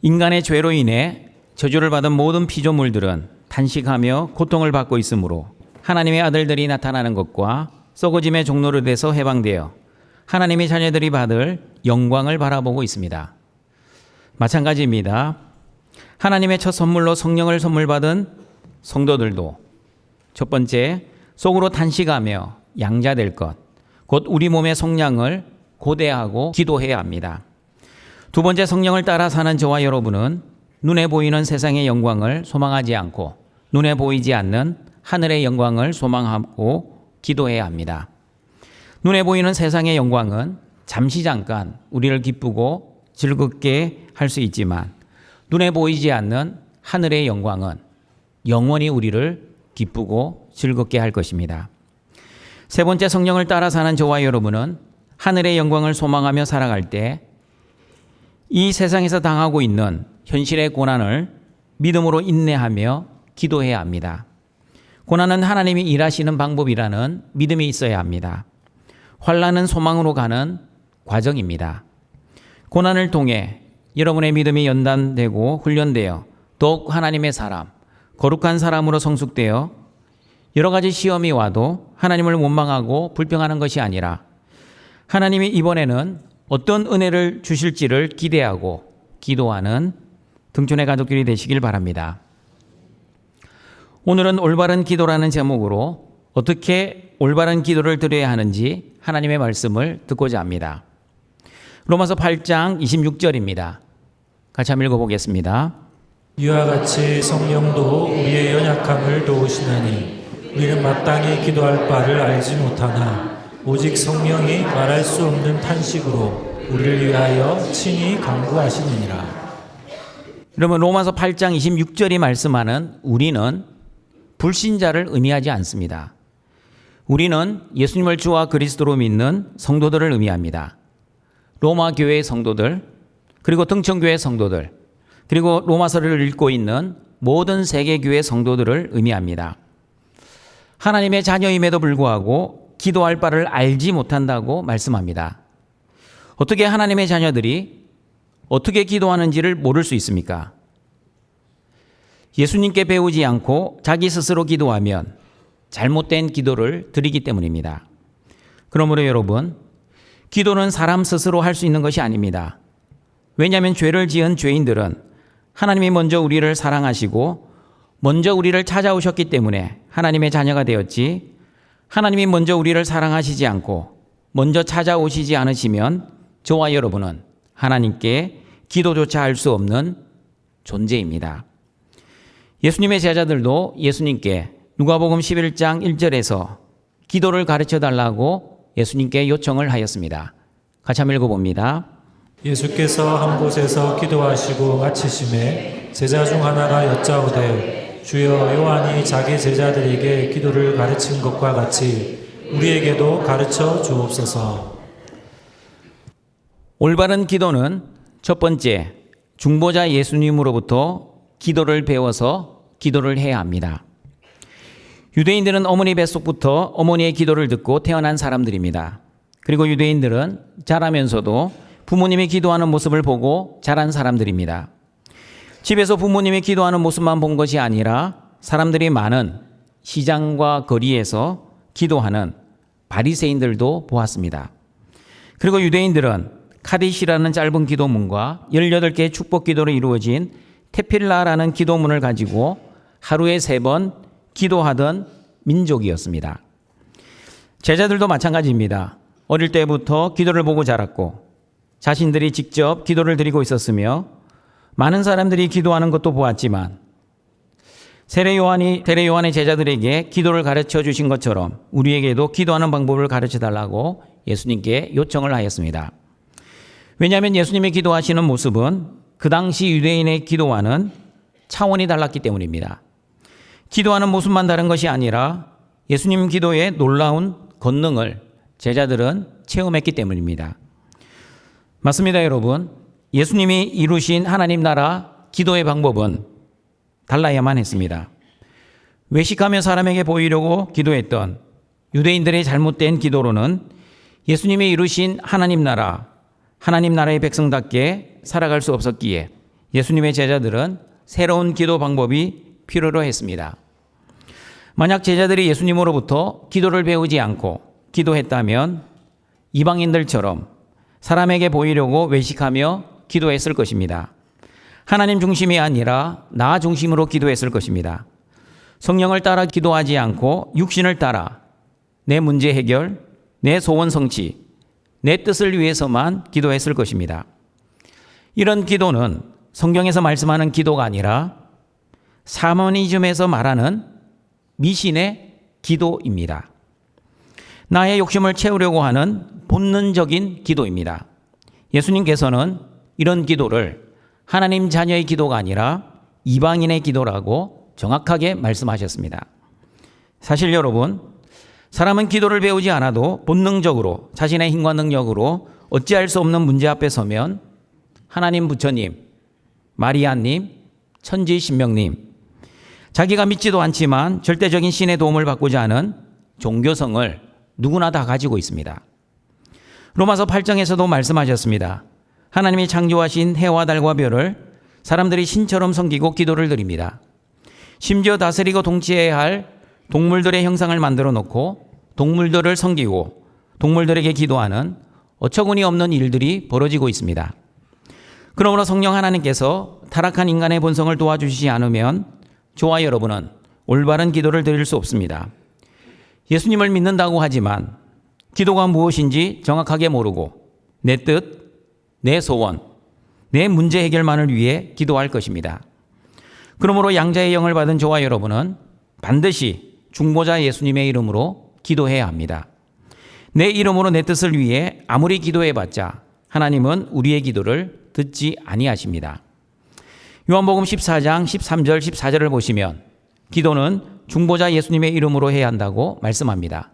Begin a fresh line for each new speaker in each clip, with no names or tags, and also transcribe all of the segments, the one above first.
인간의 죄로 인해 저주를 받은 모든 피조물들은 탄식하며 고통을 받고 있으므로 하나님의 아들들이 나타나는 것과 썩어짐의 종로로 돼서 해방되어 하나님의 자녀들이 받을 영광을 바라보고 있습니다. 마찬가지입니다. 하나님의 첫 선물로 성령을 선물받은 성도들도 첫 번째, 속으로 탄식하며 양자될 것, 곧 우리 몸의 속량을 고대하고 기도해야 합니다. 두 번째, 성령을 따라 사는 저와 여러분은 눈에 보이는 세상의 영광을 소망하지 않고 눈에 보이지 않는 하늘의 영광을 소망하고 기도해야 합니다. 눈에 보이는 세상의 영광은 잠시 잠깐 우리를 기쁘고 즐겁게 할 수 있지만 눈에 보이지 않는 하늘의 영광은 영원히 우리를 기쁘고 즐겁게 할 것입니다. 세 번째, 성령을 따라 사는 저와 여러분은 하늘의 영광을 소망하며 살아갈 때 이 세상에서 당하고 있는 현실의 고난을 믿음으로 인내하며 기도해야 합니다. 고난은 하나님이 일하시는 방법이라는 믿음이 있어야 합니다. 환난은 소망으로 가는 과정입니다. 고난을 통해 여러분의 믿음이 연단되고 훈련되어 더욱 하나님의 사람, 거룩한 사람으로 성숙되어 여러 가지 시험이 와도 하나님을 원망하고 불평하는 것이 아니라 하나님이 이번에는 어떤 은혜를 주실지를 기대하고 기도하는 등촌의 가족들이 되시길 바랍니다. 오늘은 올바른 기도라는 제목으로 어떻게 올바른 기도를 드려야 하는지 하나님의 말씀을 듣고자 합니다. 로마서 8장 26절입니다. 같이 한번 읽어보겠습니다.
이와 같이 성령도 우리의 연약함을 도우시나니 우리는 마땅히 기도할 바를 알지 못하나 오직 성령이 말할 수 없는 탄식으로 우리를 위하여 친히 간구하시느니라.
여러분, 로마서 8장 26절이 말씀하는 우리는 불신자를 의미하지 않습니다. 우리는 예수님을 주와 그리스도로 믿는 성도들을 의미합니다. 로마 교회의 성도들, 그리고 등천교회 성도들, 그리고 로마서를 읽고 있는 모든 세계교회 성도들을 의미합니다. 하나님의 자녀임에도 불구하고 기도할 바를 알지 못한다고 말씀합니다. 어떻게 하나님의 자녀들이 어떻게 기도하는지를 모를 수 있습니까? 예수님께 배우지 않고 자기 스스로 기도하면 잘못된 기도를 드리기 때문입니다. 그러므로 여러분, 기도는 사람 스스로 할 수 있는 것이 아닙니다. 왜냐하면 죄를 지은 죄인들은 하나님이 먼저 우리를 사랑하시고 먼저 우리를 찾아오셨기 때문에 하나님의 자녀가 되었지, 하나님이 먼저 우리를 사랑하시지 않고 먼저 찾아오시지 않으시면 저와 여러분은 하나님께 기도조차 할 수 없는 존재입니다. 예수님의 제자들도 예수님께 누가복음 11장 1절에서 기도를 가르쳐 달라고 예수님께 요청을 하였습니다. 같이 한번 읽어봅니다.
예수께서 한 곳에서 기도하시고 마치심에 제자 중 하나가 여짜오되 주여, 요한이 자기 제자들에게 기도를 가르친 것과 같이 우리에게도 가르쳐 주옵소서.
올바른 기도는 첫 번째, 중보자 예수님으로부터 기도를 배워서 기도를 해야 합니다. 유대인들은 어머니 뱃속부터 어머니의 기도를 듣고 태어난 사람들입니다. 그리고 유대인들은 자라면서도 부모님이 기도하는 모습을 보고 자란 사람들입니다. 집에서 부모님이 기도하는 모습만 본 것이 아니라 사람들이 많은 시장과 거리에서 기도하는 바리새인들도 보았습니다. 그리고 유대인들은 카디시라는 짧은 기도문과 18개의 축복 기도로 이루어진 테필라라는 기도문을 가지고 하루에 3번 기도하던 민족이었습니다. 제자들도 마찬가지입니다. 어릴 때부터 기도를 보고 자랐고 자신들이 직접 기도를 드리고 있었으며 많은 사람들이 기도하는 것도 보았지만 세례 요한의 제자들에게 기도를 가르쳐 주신 것처럼 우리에게도 기도하는 방법을 가르쳐 달라고 예수님께 요청을 하였습니다. 왜냐하면 예수님이 기도하시는 모습은 그 당시 유대인의 기도와는 차원이 달랐기 때문입니다. 기도하는 모습만 다른 것이 아니라 예수님 기도의 놀라운 권능을 제자들은 체험했기 때문입니다. 맞습니다, 여러분. 예수님이 이루신 하나님 나라 기도의 방법은 달라야만 했습니다. 외식하며 사람에게 보이려고 기도했던 유대인들의 잘못된 기도로는 예수님이 이루신 하나님 나라의 백성답게 살아갈 수 없었기에 예수님의 제자들은 새로운 기도 방법이 필요로 했습니다. 만약 제자들이 예수님으로부터 기도를 배우지 않고 기도했다면 이방인들처럼 사람에게 보이려고 외식하며 기도했을 것입니다. 하나님 중심이 아니라 나 중심으로 기도했을 것입니다. 성령을 따라 기도하지 않고 육신을 따라 내 문제 해결, 내 소원 성취, 내 뜻을 위해서만 기도했을 것입니다. 이런 기도는 성경에서 말씀하는 기도가 아니라 사모니즘에서 말하는 미신의 기도입니다. 나의 욕심을 채우려고 하는 본능적인 기도입니다. 예수님께서는 이런 기도를 하나님 자녀의 기도가 아니라 이방인의 기도라고 정확하게 말씀하셨습니다. 사실 여러분, 사람은 기도를 배우지 않아도 본능적으로 자신의 힘과 능력으로 어찌할 수 없는 문제 앞에 서면 하나님 부처님, 마리아님, 천지 신명님, 자기가 믿지도 않지만 절대적인 신의 도움을 받고자 하는 종교성을 누구나 다 가지고 있습니다. 로마서 8장에서도 말씀하셨습니다. 하나님이 창조하신 해와 달과 별을 사람들이 신처럼 섬기고 기도를 드립니다. 심지어 다스리고 통치해야 할 동물들의 형상을 만들어 놓고 동물들을 섬기고 동물들에게 기도하는 어처구니 없는 일들이 벌어지고 있습니다. 그러므로 성령 하나님께서 타락한 인간의 본성을 도와주시지 않으면 저와 여러분은 올바른 기도를 드릴 수 없습니다. 예수님을 믿는다고 하지만 기도가 무엇인지 정확하게 모르고 내 뜻, 내 소원, 내 문제 해결만을 위해 기도할 것입니다. 그러므로 양자의 영을 받은 저와 여러분은 반드시 중보자 예수님의 이름으로 기도해야 합니다. 내 이름으로 내 뜻을 위해 아무리 기도해봤자 하나님은 우리의 기도를 듣지 아니하십니다. 요한복음 14장 13절 14절을 보시면 기도는 중보자 예수님의 이름으로 해야 한다고 말씀합니다.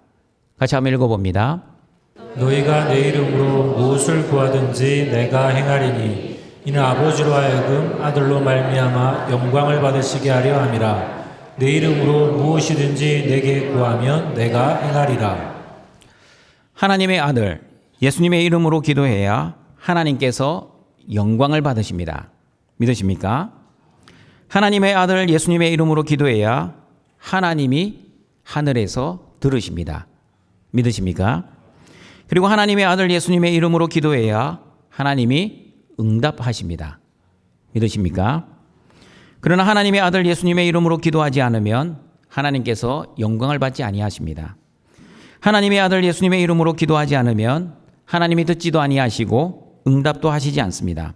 같이 한번 읽어봅니다.
너희가 내 이름으로 무엇을 구하든지 내가 행하리니 이는 아버지로 하여금 아들로 말미암아 영광을 받으시게 하려 함이라. 내 이름으로 무엇이든지 내게 구하면 내가 행하리라.
하나님의 아들 예수님의 이름으로 기도해야 하나님께서 영광을 받으십니다. 믿으십니까? 하나님의 아들 예수님의 이름으로 기도해야 하나님이 하늘에서 들으십니다. 믿으십니까? 그리고 하나님의 아들 예수님의 이름으로 기도해야 하나님이 응답하십니다. 믿으십니까? 그러나 하나님의 아들 예수님의 이름으로 기도하지 않으면 하나님께서 영광을 받지 아니하십니다. 하나님의 아들 예수님의 이름으로 기도하지 않으면 하나님이 듣지도 아니하시고 응답도 하시지 않습니다.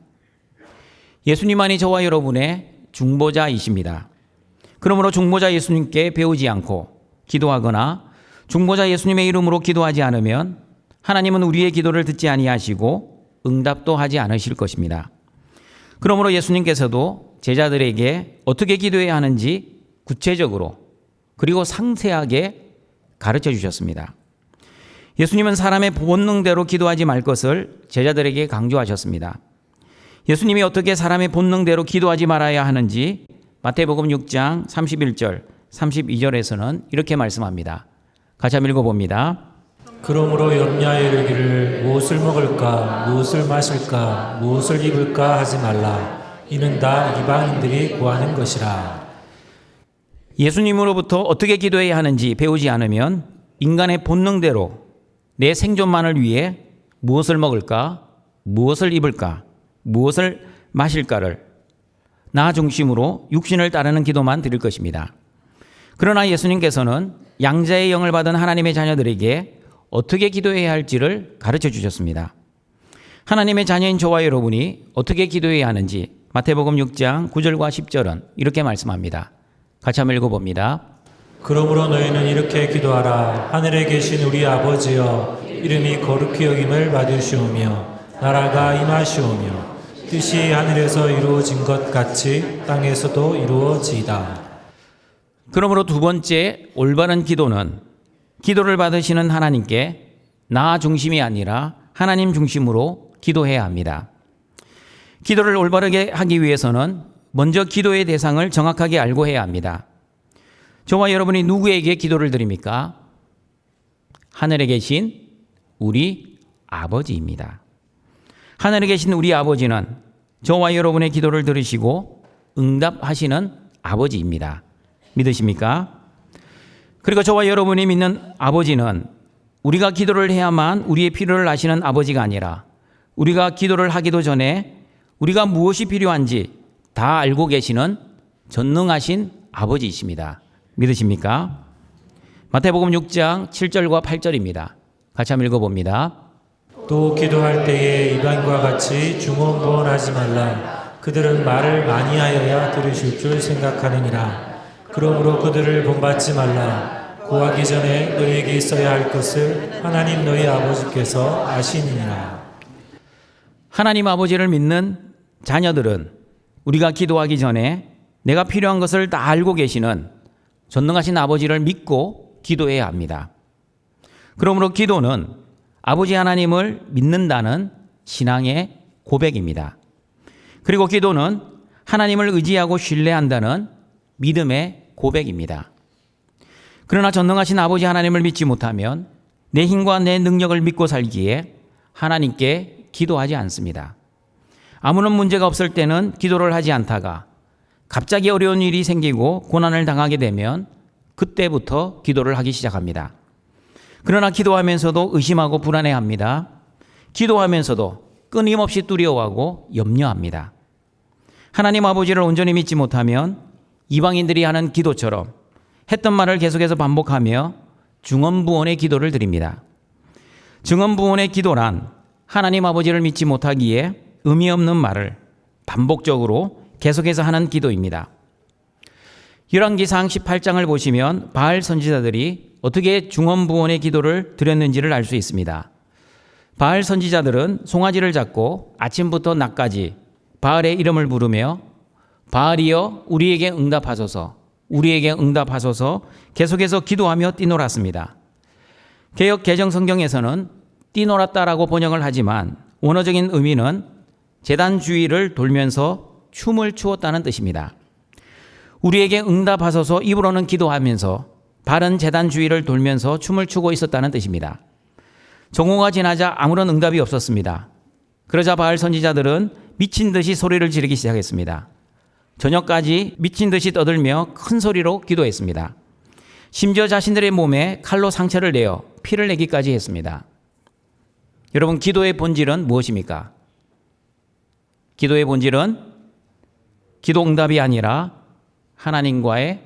예수님만이 저와 여러분의 중보자이십니다. 그러므로 중보자 예수님께 배우지 않고 기도하거나 중보자 예수님의 이름으로 기도하지 않으면 하나님은 우리의 기도를 듣지 아니하시고 응답도 하지 않으실 것입니다. 그러므로 예수님께서도 제자들에게 어떻게 기도해야 하는지 구체적으로 그리고 상세하게 가르쳐 주셨습니다. 예수님은 사람의 본능대로 기도하지 말 것을 제자들에게 강조하셨습니다. 예수님이 어떻게 사람의 본능대로 기도하지 말아야 하는지 마태복음 6장 31절, 32절에서는 이렇게 말씀합니다. 같이 한번 읽어봅니다.
그러므로 염려하여 이르기를 무엇을 먹을까 무엇을 마실까 무엇을 입을까 하지 말라. 이는 다 이방인들이 구하는 것이라.
예수님으로부터 어떻게 기도해야 하는지 배우지 않으면 인간의 본능대로 내 생존만을 위해 무엇을 먹을까, 무엇을 입을까, 무엇을 마실까를 나 중심으로 육신을 따르는 기도만 드릴 것입니다. 그러나 예수님께서는 양자의 영을 받은 하나님의 자녀들에게 어떻게 기도해야 할지를 가르쳐 주셨습니다. 하나님의 자녀인 저와 여러분이 어떻게 기도해야 하는지 마태복음 6장 9절과 10절은 이렇게 말씀합니다. 같이 한번 읽어봅니다.
그러므로 너희는 이렇게 기도하라. 하늘에 계신 우리 아버지여, 이름이 거룩히 여김을 받으시오며 나라가 임하시오며 뜻이 하늘에서 이루어진 것 같이 땅에서도 이루어지이다.
그러므로 두 번째 올바른 기도는 기도를 받으시는 하나님께 나 중심이 아니라 하나님 중심으로 기도해야 합니다. 기도를 올바르게 하기 위해서는 먼저 기도의 대상을 정확하게 알고 해야 합니다. 저와 여러분이 누구에게 기도를 드립니까? 하늘에 계신 우리 아버지입니다. 하늘에 계신 우리 아버지는 저와 여러분의 기도를 들으시고 응답하시는 아버지입니다. 믿으십니까? 그리고 저와 여러분이 믿는 아버지는 우리가 기도를 해야만 우리의 필요를 아시는 아버지가 아니라 우리가 기도를 하기도 전에 우리가 무엇이 필요한지 다 알고 계시는 전능하신 아버지이십니다. 믿으십니까? 마태복음 6장 7절과 8절입니다. 같이 한번 읽어봅니다.
또 기도할 때에 이방인과 같이 중언부언하지 말라. 그들은 말을 많이 하여야 들으실 줄 생각하느니라. 그러므로 그들을 본받지 말라. 구하기 전에 너희에게 있어야 할 것을 하나님 너희 아버지께서 아시느니라.
하나님 아버지를 믿는 자녀들은 우리가 기도하기 전에 내가 필요한 것을 다 알고 계시는 전능하신 아버지를 믿고 기도해야 합니다. 그러므로 기도는 아버지 하나님을 믿는다는 신앙의 고백입니다. 그리고 기도는 하나님을 의지하고 신뢰한다는 믿음의 고백입니다. 그러나 전능하신 아버지 하나님을 믿지 못하면 내 힘과 내 능력을 믿고 살기에 하나님께 기도하지 않습니다. 아무런 문제가 없을 때는 기도를 하지 않다가 갑자기 어려운 일이 생기고 고난을 당하게 되면 그때부터 기도를 하기 시작합니다. 그러나 기도하면서도 의심하고 불안해합니다. 기도하면서도 끊임없이 두려워하고 염려합니다. 하나님 아버지를 온전히 믿지 못하면 이방인들이 하는 기도처럼 했던 말을 계속해서 반복하며 중언부언의 기도를 드립니다. 중언부언의 기도란 하나님 아버지를 믿지 못하기에 의미 없는 말을 반복적으로 계속해서 하는 기도입니다. 열왕기상 18장을 보시면 바알 선지자들이 어떻게 중언부언의 기도를 드렸는지를 알 수 있습니다. 바알 선지자들은 송아지를 잡고 아침부터 낮까지 바알의 이름을 부르며 바알이여 우리에게 응답하소서, 우리에게 응답하소서 계속해서 기도하며 뛰놀았습니다. 개역 개정 성경에서는 뛰놀았다라고 번역을 하지만 원어적인 의미는 제단 주위를 돌면서 춤을 추었다는 뜻입니다. 우리에게 응답하소서 입으로는 기도하면서 발은 제단 주위를 돌면서 춤을 추고 있었다는 뜻입니다. 정오가 지나자 아무런 응답이 없었습니다. 그러자 바알 선지자들은 미친 듯이 소리를 지르기 시작했습니다. 저녁까지 미친 듯이 떠들며 큰 소리로 기도했습니다. 심지어 자신들의 몸에 칼로 상처를 내어 피를 내기까지 했습니다. 여러분, 기도의 본질은 무엇입니까? 기도의 본질은 기도 응답이 아니라 하나님과의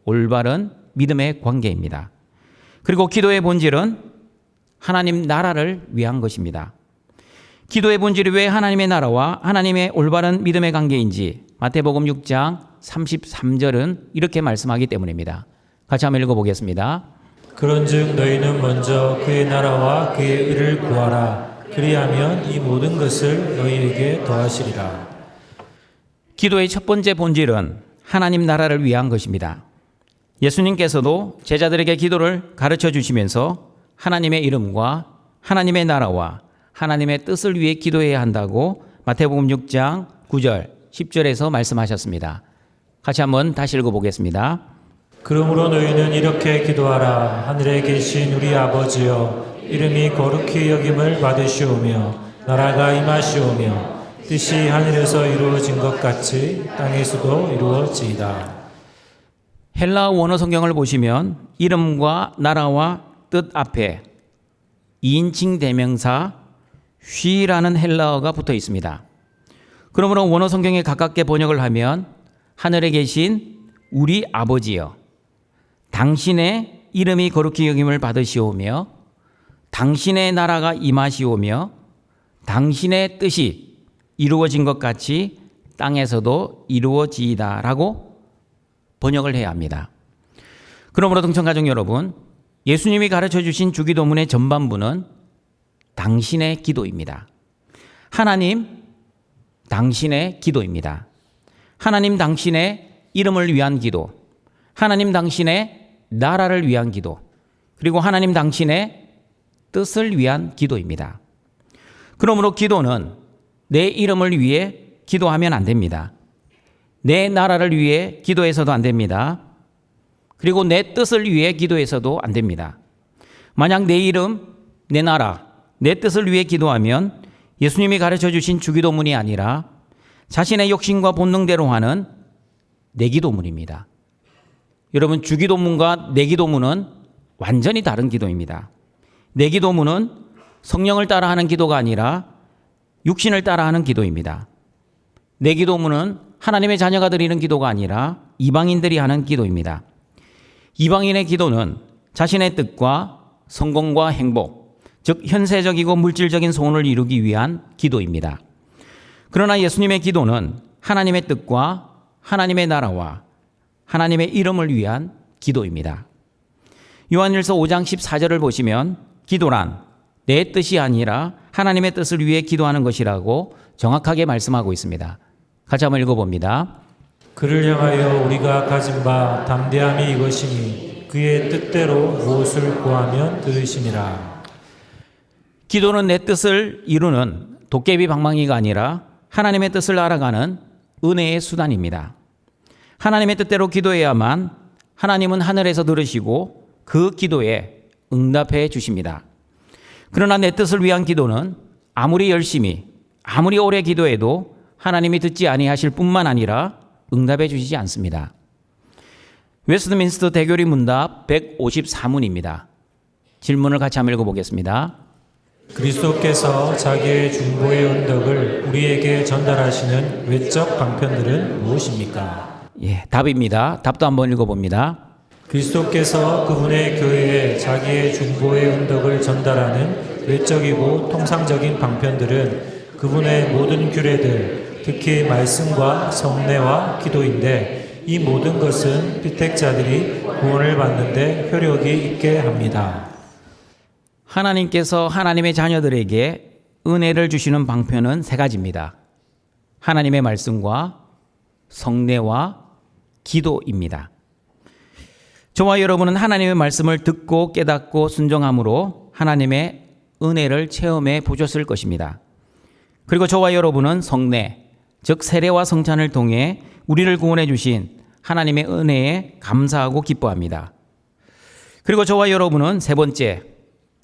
올바른 믿음의 관계입니다. 그리고 기도의 본질은 하나님 나라를 위한 것입니다. 기도의 본질이 왜 하나님의 나라와 하나님의 올바른 믿음의 관계인지 마태복음 6장 33절은 이렇게 말씀하기 때문입니다. 같이 한번 읽어보겠습니다.
그런즉 너희는 먼저 그의 나라와 그의 의를 구하라. 그리하면 이 모든 것을 너희에게 더하시리라.
기도의 첫 번째 본질은 하나님 나라를 위한 것입니다. 예수님께서도 제자들에게 기도를 가르쳐 주시면서 하나님의 이름과 하나님의 나라와 하나님의 뜻을 위해 기도해야 한다고 마태복음 6장 9절, 10절에서 말씀하셨습니다. 같이 한번 다시 읽어보겠습니다.
그러므로 너희는 이렇게 기도하라. 하늘에 계신 우리 아버지여, 이름이 거룩히 여김을 받으시오며 나라가 임하시오며 뜻이 하늘에서 이루어진 것 같이 땅에서도 이루어지이다.
헬라어 원어 성경을 보시면 이름과 나라와 뜻 앞에 2인칭 대명사 쉬라는 헬라어가 붙어 있습니다. 그러므로 원어 성경에 가깝게 번역을 하면 하늘에 계신 우리 아버지여, 당신의 이름이 거룩히 여김을 받으시오며 당신의 나라가 임하시오며 당신의 뜻이 이루어진 것 같이 땅에서도 이루어지이다 라고 번역을 해야 합니다. 그러므로 등천가족 여러분, 예수님이 가르쳐 주신 주기도문의 전반부는 당신의 기도입니다. 하나님, 당신의 기도입니다. 하나님 당신의 이름을 위한 기도, 하나님 당신의 나라를 위한 기도, 그리고 하나님 당신의 뜻을 위한 기도입니다. 그러므로 기도는 내 이름을 위해 기도하면 안 됩니다. 내 나라를 위해 기도해서도 안 됩니다. 그리고 내 뜻을 위해 기도해서도 안 됩니다. 만약 내 이름, 내 나라, 내 뜻을 위해 기도하면 예수님이 가르쳐 주신 주기도문이 아니라 자신의 욕심과 본능대로 하는 내기도문입니다. 여러분, 주기도문과 내기도문은 완전히 다른 기도입니다. 내기도문은 성령을 따라하는 기도가 아니라 육신을 따라하는 기도입니다. 내기도문은 하나님의 자녀가 드리는 기도가 아니라 이방인들이 하는 기도입니다. 이방인의 기도는 자신의 뜻과 성공과 행복, 즉 현세적이고 물질적인 소원을 이루기 위한 기도입니다. 그러나 예수님의 기도는 하나님의 뜻과 하나님의 나라와 하나님의 이름을 위한 기도입니다. 요한일서 5장 14절을 보시면 기도란 내 뜻이 아니라 하나님의 뜻을 위해 기도하는 것이라고 정확하게 말씀하고 있습니다. 같이 한번 읽어봅니다.
그를 향하여 우리가 가진 바 담대함이 이것이니 그의 뜻대로 무엇을 구하면 들으심이라.
기도는 내 뜻을 이루는 도깨비 방망이가 아니라 하나님의 뜻을 알아가는 은혜의 수단입니다. 하나님의 뜻대로 기도해야만 하나님은 하늘에서 들으시고 그 기도에 응답해 주십니다. 그러나 내 뜻을 위한 기도는 아무리 열심히, 아무리 오래 기도해도 하나님이 듣지 아니하실 뿐만 아니라 응답해 주시지 않습니다. 웨스트민스터 대교리 문답 154문입니다. 질문을 같이 한번 읽어보겠습니다.
그리스도께서 자기의 중보의 은덕을 우리에게 전달하시는 외적 방편들은 무엇입니까?
답입니다. 답도 한번 읽어봅니다.
그리스도께서 그분의 교회에 자기의 중보의 은덕을 전달하는 외적이고 통상적인 방편들은 그분의 모든 규례들, 특히 말씀과 성례와 기도인데 이 모든 것은 피택자들이 구원을 받는데 효력이 있게 합니다.
하나님께서 하나님의 자녀들에게 은혜를 주시는 방편은 세 가지입니다. 하나님의 말씀과 성례와 기도입니다. 저와 여러분은 하나님의 말씀을 듣고 깨닫고 순종함으로 하나님의 은혜를 체험해 보셨을 것입니다. 그리고 저와 여러분은 성례, 즉 세례와 성찬을 통해 우리를 구원해 주신 하나님의 은혜에 감사하고 기뻐합니다. 그리고 저와 여러분은 세 번째,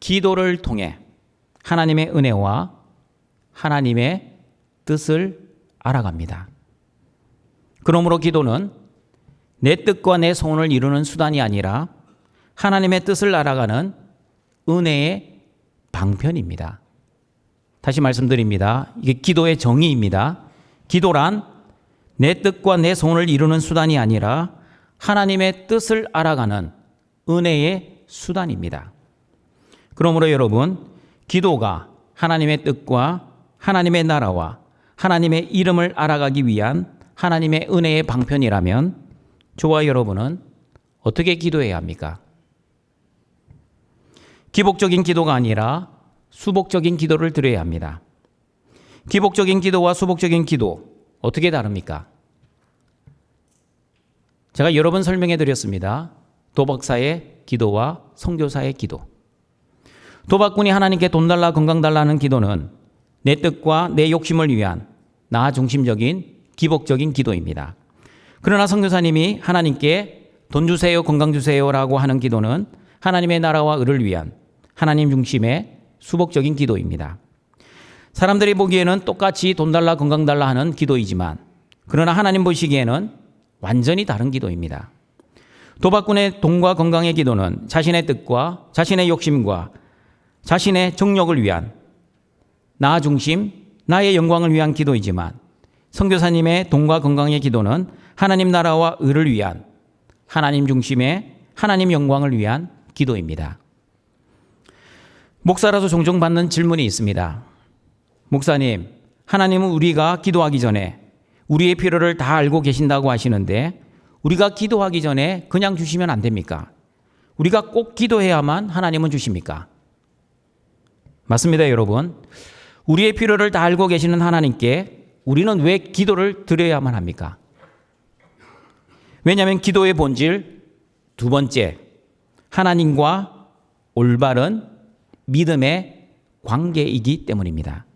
기도를 통해 하나님의 은혜와 하나님의 뜻을 알아갑니다. 그러므로 기도는 내 뜻과 내 소원을 이루는 수단이 아니라 하나님의 뜻을 알아가는 은혜의 방편입니다. 다시 말씀드립니다. 이게 기도의 정의입니다. 기도란 내 뜻과 내 소원을 이루는 수단이 아니라 하나님의 뜻을 알아가는 은혜의 수단입니다. 그러므로 여러분, 기도가 하나님의 뜻과 하나님의 나라와 하나님의 이름을 알아가기 위한 하나님의 은혜의 방편이라면 저와 여러분은 어떻게 기도해야 합니까? 기복적인 기도가 아니라 수복적인 기도를 드려야 합니다. 기복적인 기도와 수복적인 기도 어떻게 다릅니까? 제가 여러 번 설명해 드렸습니다. 도박사의 기도와 선교사의 기도. 도박꾼이 하나님께 돈 달라 건강 달라는 기도는 내 뜻과 내 욕심을 위한 나 중심적인 기복적인 기도입니다. 그러나 선교사님이 하나님께 돈 주세요, 건강 주세요라고 하는 기도는 하나님의 나라와 의를 위한 하나님 중심의 수복적인 기도입니다. 사람들이 보기에는 똑같이 돈 달라 건강 달라 하는 기도이지만 그러나 하나님 보시기에는 완전히 다른 기도입니다. 도박꾼의 돈과 건강의 기도는 자신의 뜻과 자신의 욕심과 자신의 정욕을 위한 나 중심, 나의 영광을 위한 기도이지만 선교사님의 돈과 건강의 기도는 하나님 나라와 의를 위한 하나님 중심의 하나님 영광을 위한 기도입니다. 목사라서 종종 받는 질문이 있습니다. 목사님, 하나님은 우리가 기도하기 전에 우리의 필요를 다 알고 계신다고 하시는데 우리가 기도하기 전에 그냥 주시면 안 됩니까? 우리가 꼭 기도해야만 하나님은 주십니까? 맞습니다, 여러분. 우리의 필요를 다 알고 계시는 하나님께 우리는 왜 기도를 드려야만 합니까? 왜냐하면 기도의 본질 두 번째, 하나님과 올바른 믿음의 관계이기 때문입니다.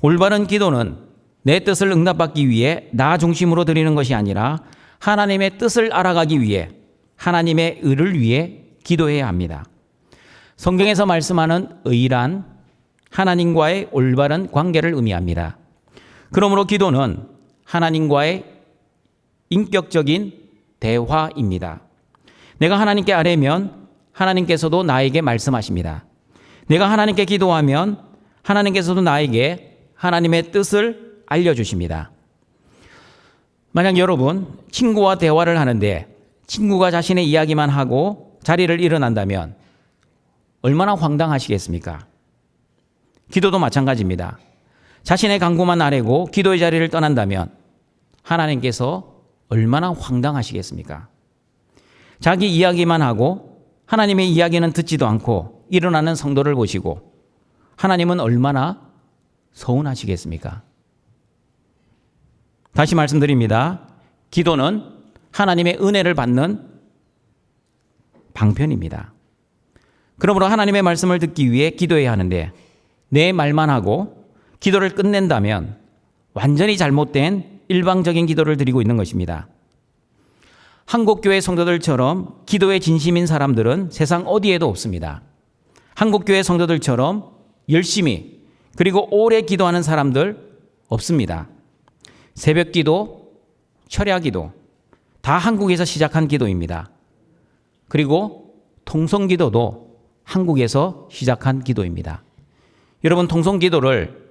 올바른 기도는 내 뜻을 응답받기 위해 나 중심으로 드리는 것이 아니라 하나님의 뜻을 알아가기 위해 하나님의 의를 위해 기도해야 합니다. 성경에서 말씀하는 의란 하나님과의 올바른 관계를 의미합니다. 그러므로 기도는 하나님과의 인격적인 대화입니다. 내가 하나님께 아뢰면 하나님께서도 나에게 말씀하십니다. 내가 하나님께 기도하면 하나님께서도 나에게 하나님의 뜻을 알려주십니다. 만약 여러분 친구와 대화를 하는데 친구가 자신의 이야기만 하고 자리를 일어난다면 얼마나 황당하시겠습니까? 기도도 마찬가지입니다. 자신의 간구만 아뢰고 기도의 자리를 떠난다면 하나님께서 얼마나 황당하시겠습니까? 자기 이야기만 하고 하나님의 이야기는 듣지도 않고 일어나는 성도를 보시고 하나님은 얼마나 서운하시겠습니까? 다시 말씀드립니다. 기도는 하나님의 은혜를 받는 방편입니다. 그러므로 하나님의 말씀을 듣기 위해 기도해야 하는데 내 말만 하고 기도를 끝낸다면 완전히 잘못된 일방적인 기도를 드리고 있는 것입니다. 한국교회 성도들처럼 기도에 진심인 사람들은 세상 어디에도 없습니다. 한국교회 성도들처럼 열심히 그리고 오래 기도하는 사람들 없습니다. 새벽 기도, 철야 기도 다 한국에서 시작한 기도입니다. 그리고 통성 기도도 한국에서 시작한 기도입니다. 여러분 통성 기도를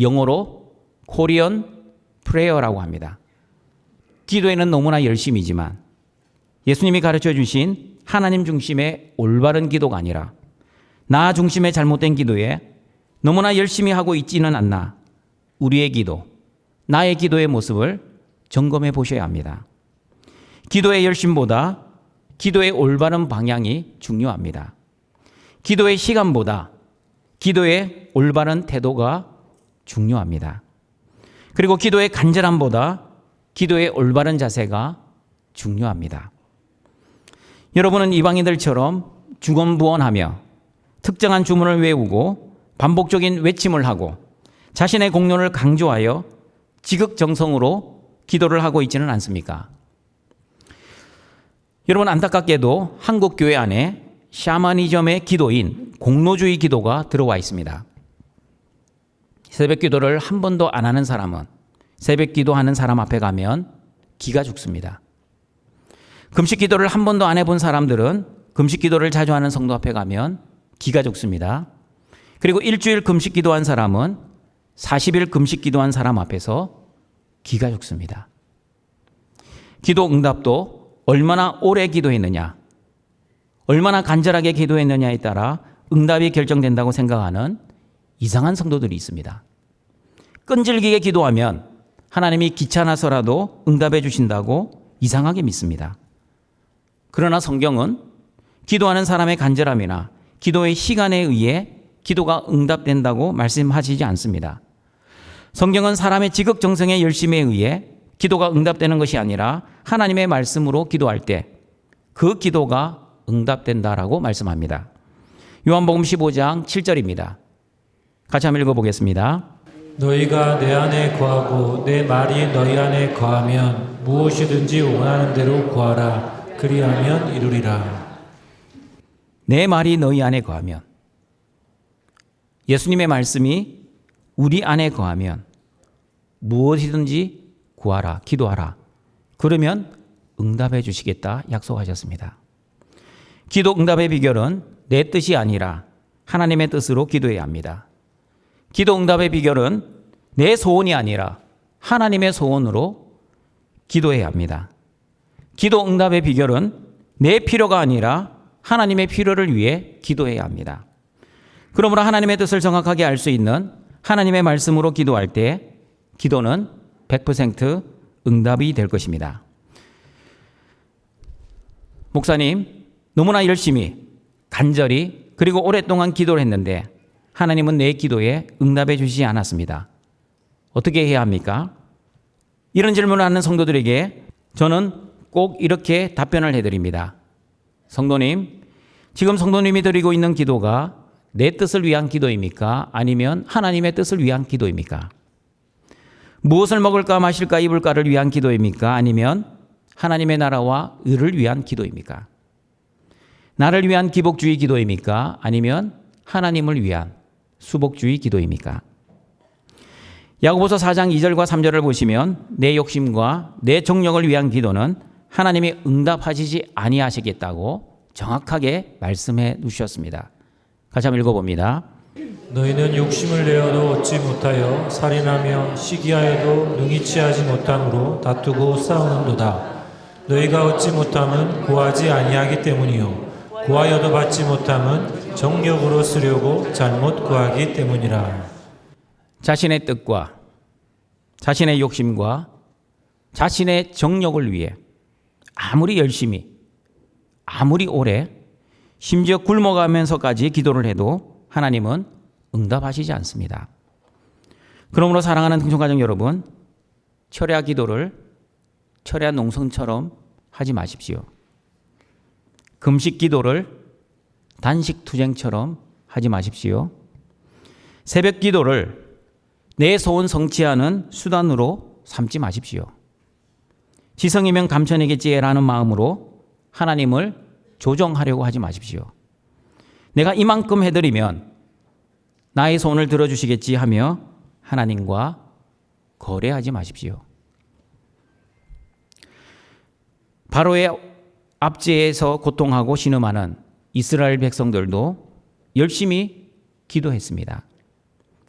영어로 코리안 프레어라고 합니다. 기도에는 너무나 열심이지만 예수님이 가르쳐 주신 하나님 중심의 올바른 기도가 아니라 나 중심의 잘못된 기도에 너무나 열심히 하고 있지는 않나 우리의 기도, 나의 기도의 모습을 점검해 보셔야 합니다. 기도의 열심보다 기도의 올바른 방향이 중요합니다. 기도의 시간보다 기도의 올바른 태도가 중요합니다. 그리고 기도의 간절함보다 기도의 올바른 자세가 중요합니다. 여러분은 이방인들처럼 주건부언하며 특정한 주문을 외우고 반복적인 외침을 하고 자신의 공로를 강조하여 지극정성으로 기도를 하고 있지는 않습니까? 여러분 안타깝게도 한국 교회 안에 샤머니즘의 기도인 공로주의 기도가 들어와 있습니다. 새벽 기도를 한 번도 안 하는 사람은 새벽 기도하는 사람 앞에 가면 기가 죽습니다. 금식 기도를 한 번도 안 해본 사람들은 금식 기도를 자주 하는 성도 앞에 가면 기가 죽습니다. 그리고 일주일 금식 기도한 사람은 40일 금식 기도한 사람 앞에서 기가 죽습니다. 기도 응답도 얼마나 오래 기도했느냐, 얼마나 간절하게 기도했느냐에 따라 응답이 결정된다고 생각하는 이상한 성도들이 있습니다. 끈질기게 기도하면 하나님이 귀찮아서라도 응답해 주신다고 이상하게 믿습니다. 그러나 성경은 기도하는 사람의 간절함이나 기도의 시간에 의해 기도가 응답된다고 말씀하시지 않습니다. 성경은 사람의 지극정성의 열심에 의해 기도가 응답되는 것이 아니라 하나님의 말씀으로 기도할 때 그 기도가 응답된다라고 말씀합니다. 요한복음 15장 7절입니다. 같이 한번 읽어보겠습니다.
너희가 내 안에 거하고 내 말이 너희 안에 거하면 무엇이든지 원하는 대로 구하라. 그리하면 이루리라.
내 말이 너희 안에 거하면, 예수님의 말씀이 우리 안에 거하면 무엇이든지 구하라, 기도하라. 그러면 응답해 주시겠다 약속하셨습니다. 기도 응답의 비결은 내 뜻이 아니라 하나님의 뜻으로 기도해야 합니다. 기도 응답의 비결은 내 소원이 아니라 하나님의 소원으로 기도해야 합니다. 기도 응답의 비결은 내 필요가 아니라 하나님의 필요를 위해 기도해야 합니다. 그러므로 하나님의 뜻을 정확하게 알 수 있는 하나님의 말씀으로 기도할 때 기도는 100% 응답이 될 것입니다. 목사님, 너무나 열심히, 간절히, 그리고 오랫동안 기도를 했는데 하나님은 내 기도에 응답해 주시지 않았습니다. 어떻게 해야 합니까? 이런 질문을 하는 성도들에게 저는 꼭 이렇게 답변을 해드립니다. 성도님, 지금 성도님이 드리고 있는 기도가 내 뜻을 위한 기도입니까? 아니면 하나님의 뜻을 위한 기도입니까? 무엇을 먹을까 마실까 입을까를 위한 기도입니까? 아니면 하나님의 나라와 의를 위한 기도입니까? 나를 위한 기복주의 기도입니까? 아니면 하나님을 위한 수복주의 기도입니까? 야고보서 4장 2절과 3절을 보시면 내 욕심과 내 정욕을 위한 기도는 하나님이 응답하시지 아니하시겠다고 정확하게 말씀해 주셨습니다. 같이 한번 읽어봅니다.
너희는 욕심을 내어도 얻지 못하여 살인하며 시기하여도 능히 취하지 못함으로 다투고 싸우는도다. 너희가 얻지 못함은 구하지 아니하기 때문이요 구하여도 받지 못함은 정욕으로 쓰려고 잘못 구하기 때문이라.
자신의 뜻과 자신의 욕심과 자신의 정욕을 위해 아무리 열심히 아무리 오래 심지어 굶어가면서까지 기도를 해도 하나님은 응답하시지 않습니다. 그러므로 사랑하는 등촌가정 여러분, 철야 기도를 철야 농성처럼 하지 마십시오. 금식 기도를 단식 투쟁처럼 하지 마십시오. 새벽 기도를 내 소원 성취하는 수단으로 삼지 마십시오. 지성이면 감천이겠지라는 마음으로 하나님을 조정하려고 하지 마십시오. 내가 이만큼 해드리면 나의 소원을 들어주시겠지 하며 하나님과 거래하지 마십시오. 바로의 압제에서 고통하고 신음하는 이스라엘 백성들도 열심히 기도했습니다.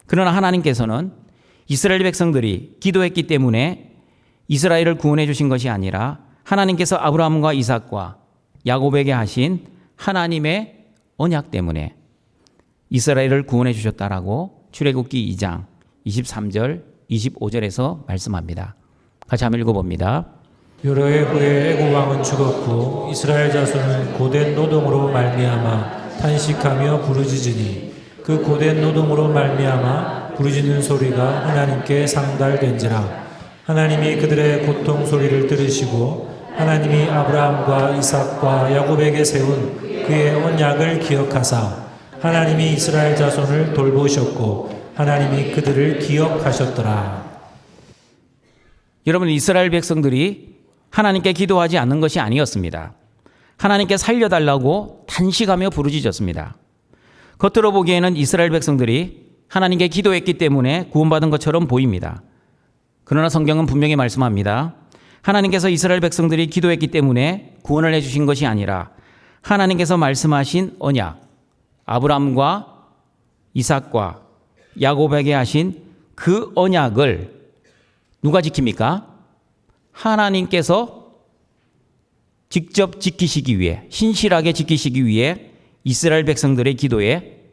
그러나 하나님께서는 이스라엘 백성들이 기도했기 때문에 이스라엘을 구원해 주신 것이 아니라 하나님께서 아브라함과 이삭과 야곱에게 하신 하나님의 언약 때문에 이스라엘을 구원해 주셨다라고 출애굽기 2장 23절 25절에서 말씀합니다. 같이 한번 읽어봅니다.
여러 해 후에 애굽 왕은 죽었고 이스라엘 자손은 고된 노동으로 말미암아 탄식하며 부르짖으니 그 고된 노동으로 말미암아 부르짖는 소리가 하나님께 상달된지라. 하나님이 그들의 고통 소리를 들으시고 하나님이 아브라함과 이삭과 야곱에게 세운 그의 언약을 기억하사 하나님이 이스라엘 자손을 돌보셨고 하나님이 그들을 기억하셨더라.
여러분, 이스라엘 백성들이 하나님께 기도하지 않는 것이 아니었습니다. 하나님께 살려달라고 탄식하며 부르짖었습니다. 겉으로 보기에는 이스라엘 백성들이 하나님께 기도했기 때문에 구원받은 것처럼 보입니다. 그러나 성경은 분명히 말씀합니다. 하나님께서 이스라엘 백성들이 기도했기 때문에 구원을 해주신 것이 아니라 하나님께서 말씀하신 언약, 아브라함과 이삭과 야곱에게 하신 그 언약을 누가 지킵니까? 하나님께서 직접 지키시기 위해, 신실하게 지키시기 위해 이스라엘 백성들의 기도에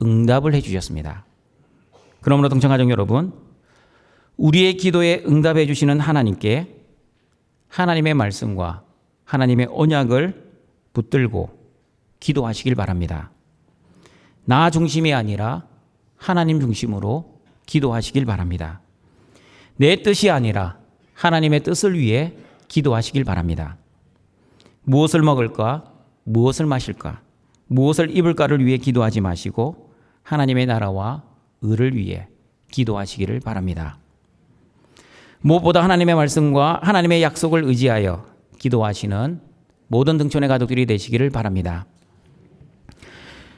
응답을 해주셨습니다. 그러므로 동청가족 여러분, 우리의 기도에 응답해 주시는 하나님께 하나님의 말씀과 하나님의 언약을 붙들고 기도하시길 바랍니다. 나 중심이 아니라 하나님 중심으로 기도하시길 바랍니다. 내 뜻이 아니라 하나님의 뜻을 위해 기도하시길 바랍니다. 무엇을 먹을까? 무엇을 마실까? 무엇을 입을까를 위해 기도하지 마시고 하나님의 나라와 의를 위해 기도하시기를 바랍니다. 무엇보다 하나님의 말씀과 하나님의 약속을 의지하여 기도하시는 모든 등촌의 가족들이 되시기를 바랍니다.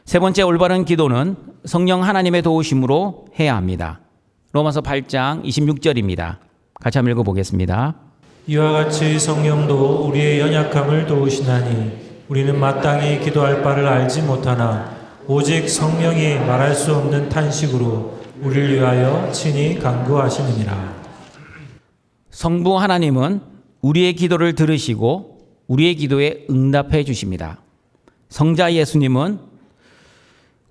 세 번째 올바른 기도는 성령 하나님의 도우심으로 해야 합니다. 로마서 8장 26절입니다. 같이 한번 읽어보겠습니다.
이와 같이 성령도 우리의 연약함을 도우시나니 우리는 마땅히 기도할 바를 알지 못하나 오직 성령이 말할 수 없는 탄식으로 우리를 위하여 친히 간구하시느니라.
성부 하나님은 우리의 기도를 들으시고 우리의 기도에 응답해 주십니다. 성자 예수님은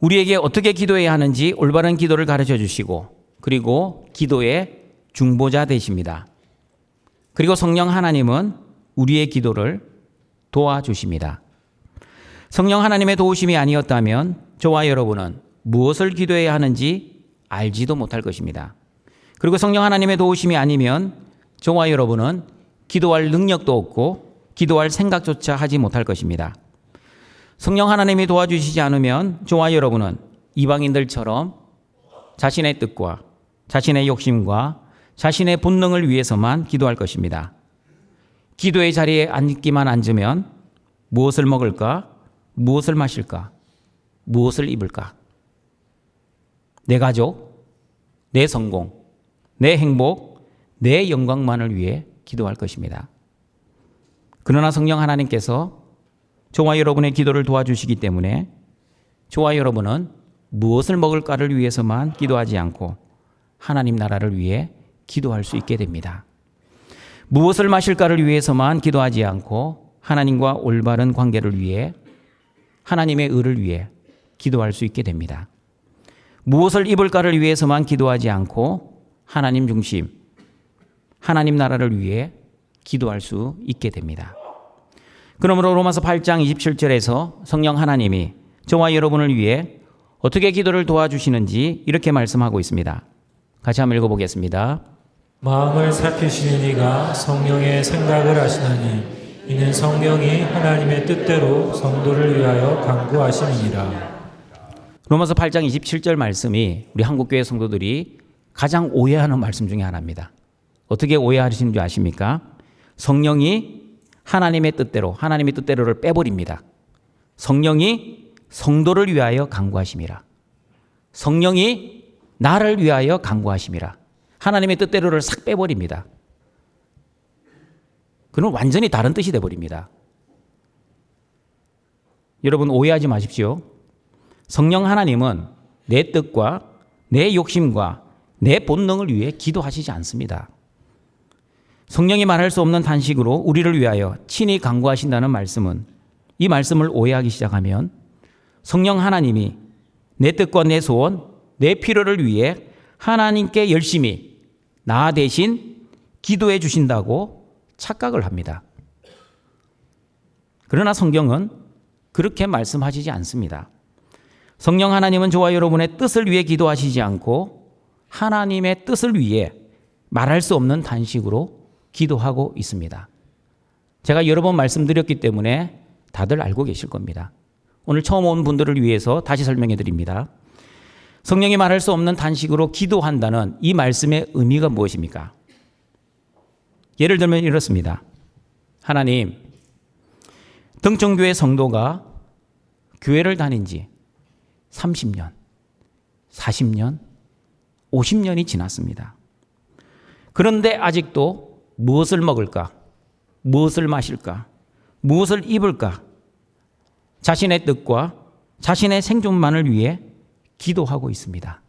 우리에게 어떻게 기도해야 하는지 올바른 기도를 가르쳐 주시고 그리고 기도의 중보자 되십니다. 그리고 성령 하나님은 우리의 기도를 도와주십니다. 성령 하나님의 도우심이 아니었다면 저와 여러분은 무엇을 기도해야 하는지 알지도 못할 것입니다. 그리고 성령 하나님의 도우심이 아니면 저와 여러분은 기도할 능력도 없고 기도할 생각조차 하지 못할 것입니다. 성령 하나님이 도와주시지 않으면 저와 여러분은 이방인들처럼 자신의 뜻과 자신의 욕심과 자신의 본능을 위해서만 기도할 것입니다. 기도의 자리에 앉으면 무엇을 먹을까? 무엇을 마실까? 무엇을 입을까? 내 가족, 내 성공, 내 행복, 내 영광만을 위해 기도할 것입니다. 그러나 성령 하나님께서 저와 여러분의 기도를 도와주시기 때문에 저와 여러분은 무엇을 먹을까를 위해서만 기도하지 않고 하나님 나라를 위해 기도할 수 있게 됩니다. 무엇을 마실까를 위해서만 기도하지 않고 하나님과 올바른 관계를 위해 하나님의 의를 위해 기도할 수 있게 됩니다. 무엇을 입을까를 위해서만 기도하지 않고 하나님 중심, 하나님 나라를 위해 기도할 수 있게 됩니다. 그러므로 로마서 8장 27절에서 성령 하나님이 저와 여러분을 위해 어떻게 기도를 도와주시는지 이렇게 말씀하고 있습니다. 같이 한번 읽어보겠습니다.
마음을 살피시는 이가 성령의 생각을 아시나니 이는 성령이 하나님의 뜻대로 성도를 위하여 간구하심이니라.
로마서 8장 27절 말씀이 우리 한국교회 성도들이 가장 오해하는 말씀 중에 하나입니다. 어떻게 오해하시는 줄 아십니까? 성령이 하나님의 뜻대로를 빼버립니다. 성령이 성도를 위하여 간구하심이라. 성령이 나를 위하여 간구하심이라. 하나님의 뜻대로를 싹 빼버립니다. 그는 완전히 다른 뜻이 되어버립니다. 여러분 오해하지 마십시오. 성령 하나님은 내 뜻과 내 욕심과 내 본능을 위해 기도하시지 않습니다. 성령이 말할 수 없는 탄식으로 우리를 위하여 친히 간구하신다는 말씀은 이 말씀을 오해하기 시작하면 성령 하나님이 내 뜻과 내 소원, 내 필요를 위해 하나님께 열심히 나 대신 기도해 주신다고 착각을 합니다. 그러나 성경은 그렇게 말씀하시지 않습니다. 성령 하나님은 저와 여러분의 뜻을 위해 기도하시지 않고 하나님의 뜻을 위해 말할 수 없는 탄식으로 기도하고 있습니다. 제가 여러 번 말씀드렸기 때문에 다들 알고 계실 겁니다. 오늘 처음 온 분들을 위해서 다시 설명해 드립니다. 성령이 말할 수 없는 탄식으로 기도한다는 이 말씀의 의미가 무엇입니까? 예를 들면 이렇습니다. 하나님, 등촌교회 성도가 교회를 다닌 지 30년, 40년, 50년이 지났습니다. 그런데 아직도 무엇을 먹을까? 무엇을 마실까? 무엇을 입을까? 자신의 뜻과 자신의 생존만을 위해 기도하고 있습니다.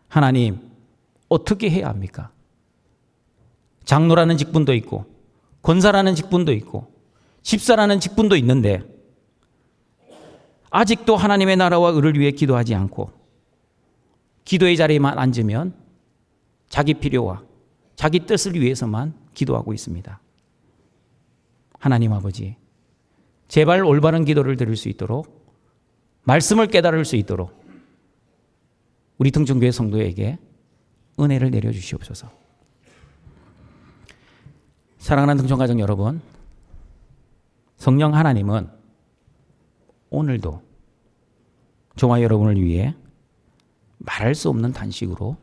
하나님, 어떻게 해야 합니까? 장로라는 직분도 있고 권사라는 직분도 있고 집사라는 직분도 있는데 아직도 하나님의 나라와 의를 위해 기도하지 않고 기도의 자리에만 앉으면 자기 필요와 자기 뜻을 위해서만 기도하고 있습니다. 하나님 아버지, 제발 올바른 기도를 드릴 수 있도록 말씀을 깨달을 수 있도록 우리 등촌교회 성도에게 은혜를 내려주시옵소서. 사랑하는 등촌가족 여러분, 성령 하나님은 오늘도 저와 여러분을 위해 말할 수 없는 탄식으로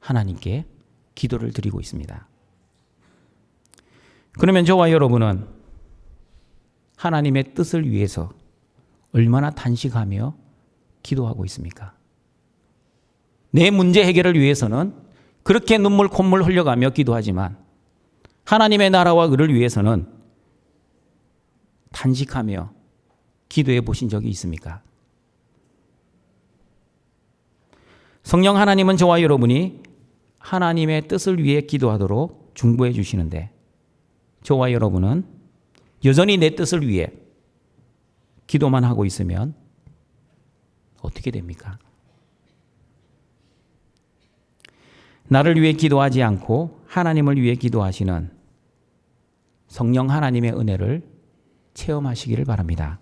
하나님께 기도를 드리고 있습니다. 그러면 저와 여러분은 하나님의 뜻을 위해서 얼마나 탄식하며 기도하고 있습니까? 내 문제 해결을 위해서는 그렇게 눈물 콧물 흘려가며 기도하지만 하나님의 나라와 의를 위해서는 탄식하며 기도해 보신 적이 있습니까? 성령 하나님은 저와 여러분이 하나님의 뜻을 위해 기도하도록 중보해 주시는데 저와 여러분은 여전히 내 뜻을 위해 기도만 하고 있으면 어떻게 됩니까? 나를 위해 기도하지 않고 하나님을 위해 기도하시는 성령 하나님의 은혜를 체험하시기를 바랍니다.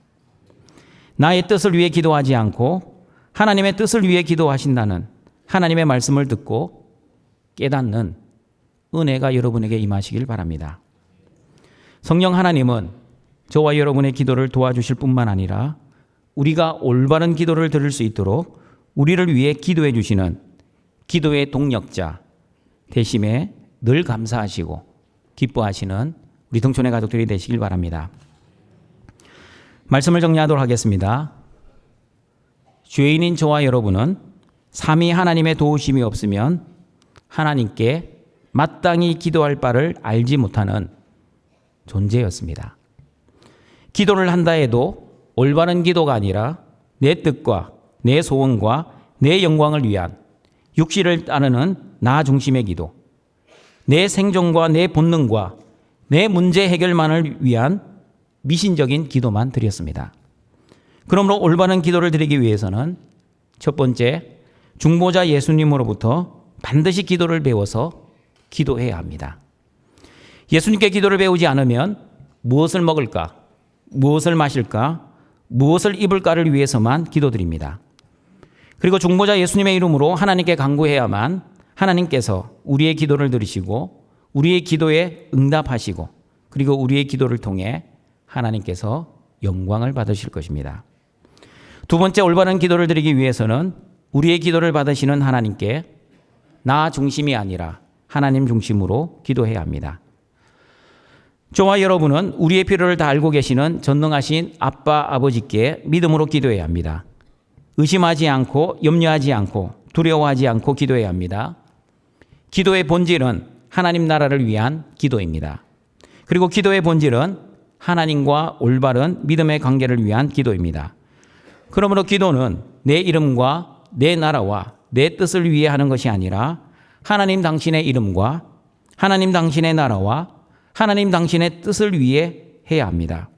나의 뜻을 위해 기도하지 않고 하나님의 뜻을 위해 기도하신다는 하나님의 말씀을 듣고 깨닫는 은혜가 여러분에게 임하시길 바랍니다. 성령 하나님은 저와 여러분의 기도를 도와주실 뿐만 아니라 우리가 올바른 기도를 드릴 수 있도록 우리를 위해 기도해 주시는 기도의 동력자 되심에 늘 감사하시고 기뻐하시는 우리 등촌의 가족들이 되시길 바랍니다. 말씀을 정리하도록 하겠습니다. 죄인인 저와 여러분은 삼위 하나님의 도우심이 없으면 하나님께 마땅히 기도할 바를 알지 못하는 존재였습니다. 기도를 한다 해도 올바른 기도가 아니라 내 뜻과 내 소원과 내 영광을 위한 육신을 따르는 나 중심의 기도, 내 생존과 내 본능과 내 문제 해결만을 위한 미신적인 기도만 드렸습니다. 그러므로 올바른 기도를 드리기 위해서는 첫 번째, 중보자 예수님으로부터 반드시 기도를 배워서 기도해야 합니다. 예수님께 기도를 배우지 않으면 무엇을 먹을까, 무엇을 마실까, 무엇을 입을까를 위해서만 기도드립니다. 그리고 중보자 예수님의 이름으로 하나님께 간구해야만 하나님께서 우리의 기도를 들으시고 우리의 기도에 응답하시고 그리고 우리의 기도를 통해 하나님께서 영광을 받으실 것입니다. 두 번째, 올바른 기도를 드리기 위해서는 우리의 기도를 받으시는 하나님께 나 중심이 아니라 하나님 중심으로 기도해야 합니다. 저와 여러분은 우리의 필요를 다 알고 계시는 전능하신 아빠, 아버지께 믿음으로 기도해야 합니다. 의심하지 않고 염려하지 않고 두려워하지 않고 기도해야 합니다. 기도의 본질은 하나님 나라를 위한 기도입니다. 그리고 기도의 본질은 하나님과 올바른 믿음의 관계를 위한 기도입니다. 그러므로 기도는 내 이름과 내 나라와 내 뜻을 위해 하는 것이 아니라 하나님 당신의 이름과 하나님 당신의 나라와 하나님 당신의 뜻을 위해 해야 합니다.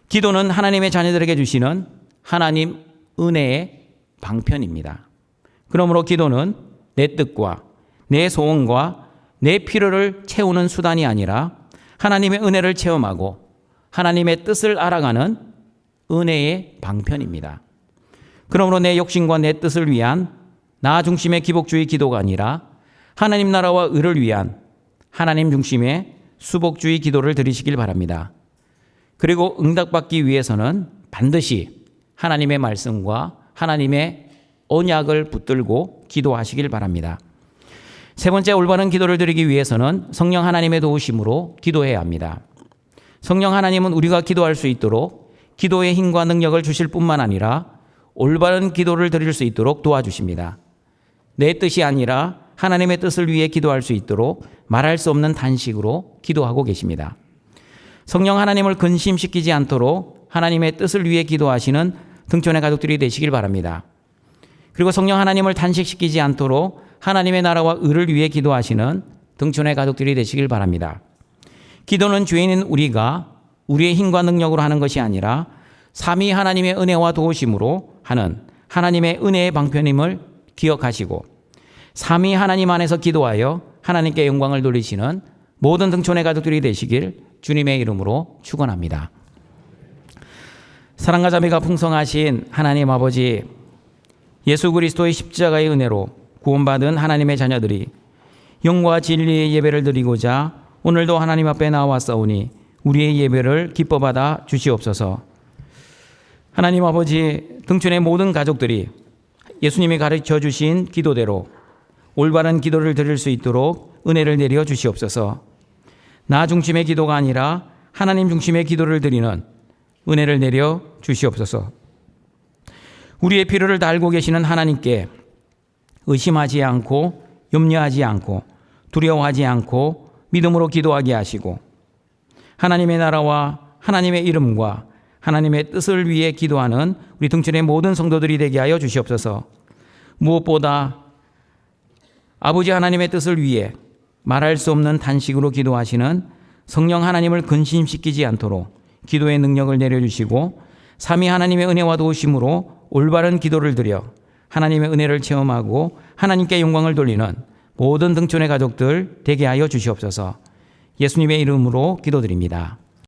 기도는 하나님의 자녀들에게 주시는 하나님 은혜의 방편입니다. 그러므로 기도는 내 뜻과 내 소원과 내 필요를 채우는 수단이 아니라 하나님의 은혜를 체험하고 하나님의 뜻을 알아가는 은혜의 방편입니다. 그러므로 내 욕심과 내 뜻을 위한 나 중심의 기복주의 기도가 아니라 하나님 나라와 의를 위한 하나님 중심의 수복주의 기도를 드리시길 바랍니다. 그리고 응답받기 위해서는 반드시 하나님의 말씀과 하나님의 언약을 붙들고 기도하시길 바랍니다. 세 번째, 올바른 기도를 드리기 위해서는 성령 하나님의 도우심으로 기도해야 합니다. 성령 하나님은 우리가 기도할 수 있도록 기도의 힘과 능력을 주실 뿐만 아니라 올바른 기도를 드릴 수 있도록 도와주십니다. 내 뜻이 아니라 하나님의 뜻을 위해 기도할 수 있도록 말할 수 없는 단식으로 기도하고 계십니다. 성령 하나님을 근심시키지 않도록 하나님의 뜻을 위해 기도하시는 등촌의 가족들이 되시길 바랍니다. 그리고 성령 하나님을 단식시키지 않도록 하나님의 나라와 의를 위해 기도하시는 등촌의 가족들이 되시길 바랍니다. 기도는 죄인인 우리가 우리의 힘과 능력으로 하는 것이 아니라 삼위 하나님의 은혜와 도우심으로 하는 하나님의 은혜의 방편임을 기억하시고 삼위 하나님 안에서 기도하여 하나님께 영광을 돌리시는 모든 등촌의 가족들이 되시길 주님의 이름으로 축원합니다. 사랑과 자비가 풍성하신 하나님 아버지, 예수 그리스도의 십자가의 은혜로 구원받은 하나님의 자녀들이 영과 진리의 예배를 드리고자 오늘도 하나님 앞에 나와싸우니 우리의 예배를 기뻐 받아 주시옵소서. 하나님 아버지, 등촌의 모든 가족들이 예수님이 가르쳐 주신 기도대로 올바른 기도를 드릴 수 있도록 은혜를 내려 주시옵소서. 나 중심의 기도가 아니라 하나님 중심의 기도를 드리는 은혜를 내려 주시옵소서. 우리의 필요를 다 알고 계시는 하나님께 의심하지 않고 염려하지 않고 두려워하지 않고 믿음으로 기도하게 하시고 하나님의 나라와 하나님의 이름과 하나님의 뜻을 위해 기도하는 우리 등촌의 모든 성도들이 되게 하여 주시옵소서. 무엇보다 아버지 하나님의 뜻을 위해 말할 수 없는 단식으로 기도하시는 성령 하나님을 근심시키지 않도록 기도의 능력을 내려주시고 삼위 하나님의 은혜와 도우심으로 올바른 기도를 드려 하나님의 은혜를 체험하고 하나님께 영광을 돌리는 모든 등촌의 가족들 되게 하여 주시옵소서. 예수님의 이름으로 기도드립니다.